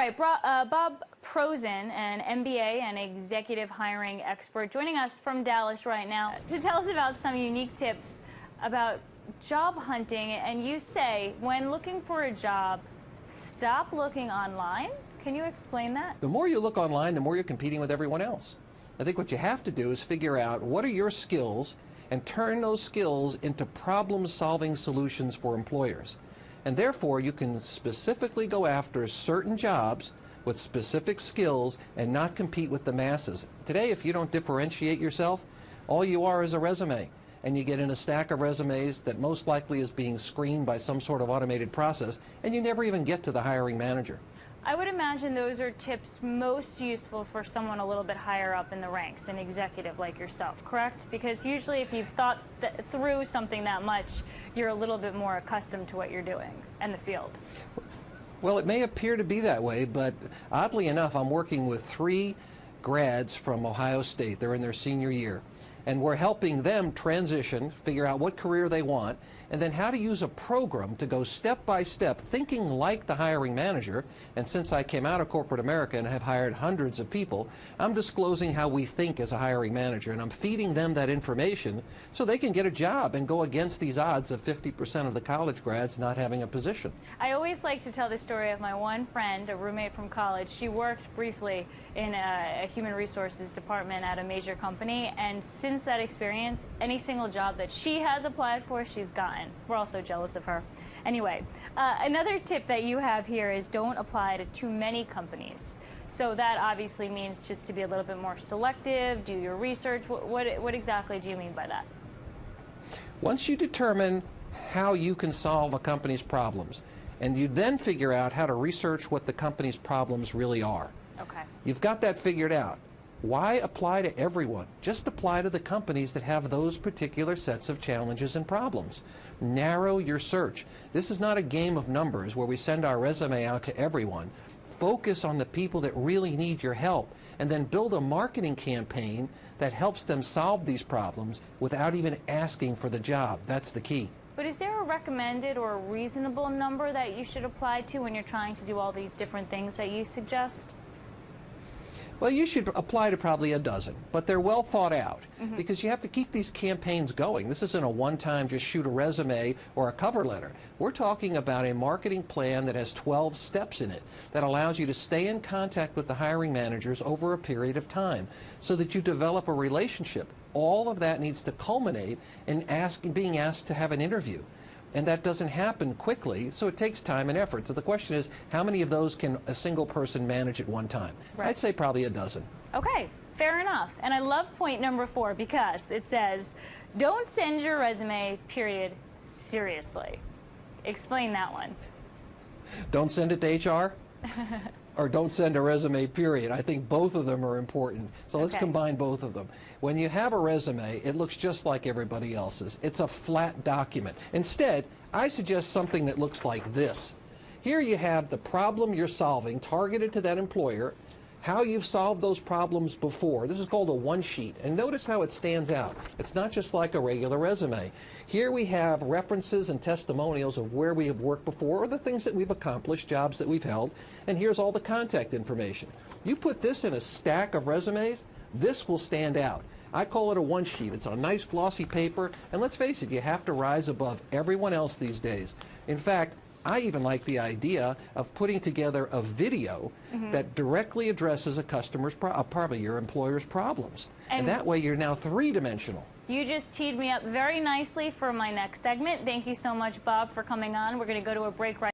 right, Bob Prosen, an MBA and executive hiring expert, joining us from Dallas right now to tell us about some unique tips about job hunting. And you say, when looking for a job, stop looking online. Can you explain that? The more you look online, the more you're competing with everyone else. I think what you have to do is figure out what are your skills and turn those skills into problem-solving solutions for employers. And therefore, you can specifically go after certain jobs with specific skills and not compete with the masses. Today, if you don't differentiate yourself, all you are is a resume. And you get in a stack of resumes that most likely is being screened by some sort of automated process, and you never even get to the hiring manager. I would imagine those are tips most useful for someone a little bit higher up in the ranks, an executive like yourself, correct? Because usually if you've thought through something that much, you're a little bit more accustomed to what you're doing in the field. Well, it may appear to be that way, but oddly enough, I'm working with 3 grads from Ohio State. They're in their senior year. And we're helping them transition, figure out what career they want, and then how to use a program to go step by step, thinking like the hiring manager. And since I came out of corporate America and have hired hundreds of people, I'm disclosing how we think as a hiring manager, and I'm feeding them that information so they can get a job and go against these odds of 50% of the college grads not having a position. I always like to tell the story of my one friend, a roommate from college. She worked briefly in a human resources department at a major company, and since that experience, any single job that she has applied for, she's gotten. We're also jealous of her. Anyway, another tip that you have here is don't apply to too many companies. So that obviously means just to be a little bit more selective, do your research. What exactly do you mean by that? Once you determine how you can solve a company's problems, and you then figure out how to research what the company's problems really are. Okay. You've got that figured out. Why apply to everyone? Just apply to the companies that have those particular sets of challenges and problems. Narrow your search. This is not a game of numbers where we send our resume out to everyone. Focus on the people that really need your help, and then build a marketing campaign that helps them solve these problems without even asking for the job. That's the key. But is there a recommended or a reasonable number that you should apply to when you're trying to do all these different things that you suggest? Well, you should apply to probably a dozen, but they're well thought out because you have to keep these campaigns going. This isn't a one-time just shoot a resume or a cover letter. We're talking about a marketing plan that has 12 steps in it that allows you to stay in contact with the hiring managers over a period of time so that you develop a relationship. All of that needs to culminate in being asked to have an interview. And that doesn't happen quickly, so it takes time and effort. So the question is, how many of those can a single person manage at one time? Right. I'd say probably a dozen. Okay, fair enough. And I love point number 4 because it says, don't send your resume, period, seriously. Explain that one. Don't send it to HR? Or don't send a resume, period. I think both of them are important. So let's combine both of them. When you have a resume, it looks just like everybody else's. It's a flat document. Instead, I suggest something that looks like this. Here you have the problem you're solving targeted to that employer, how you've solved those problems before. This is called a one-sheet. And notice how it stands out. It's not just like a regular resume. Here we have references and testimonials of where we have worked before or the things that we've accomplished, jobs that we've held, and here's all the contact information. You put this in a stack of resumes, this will stand out. I call it a one-sheet. It's on nice glossy paper, and let's face it, you have to rise above everyone else these days. In fact, I even like the idea of putting together a video that directly addresses a customer's, probably your employer's problems. And that way you're now 3-dimensional. You just teed me up very nicely for my next segment. Thank you so much, Bob, for coming on. We're going to go to a break right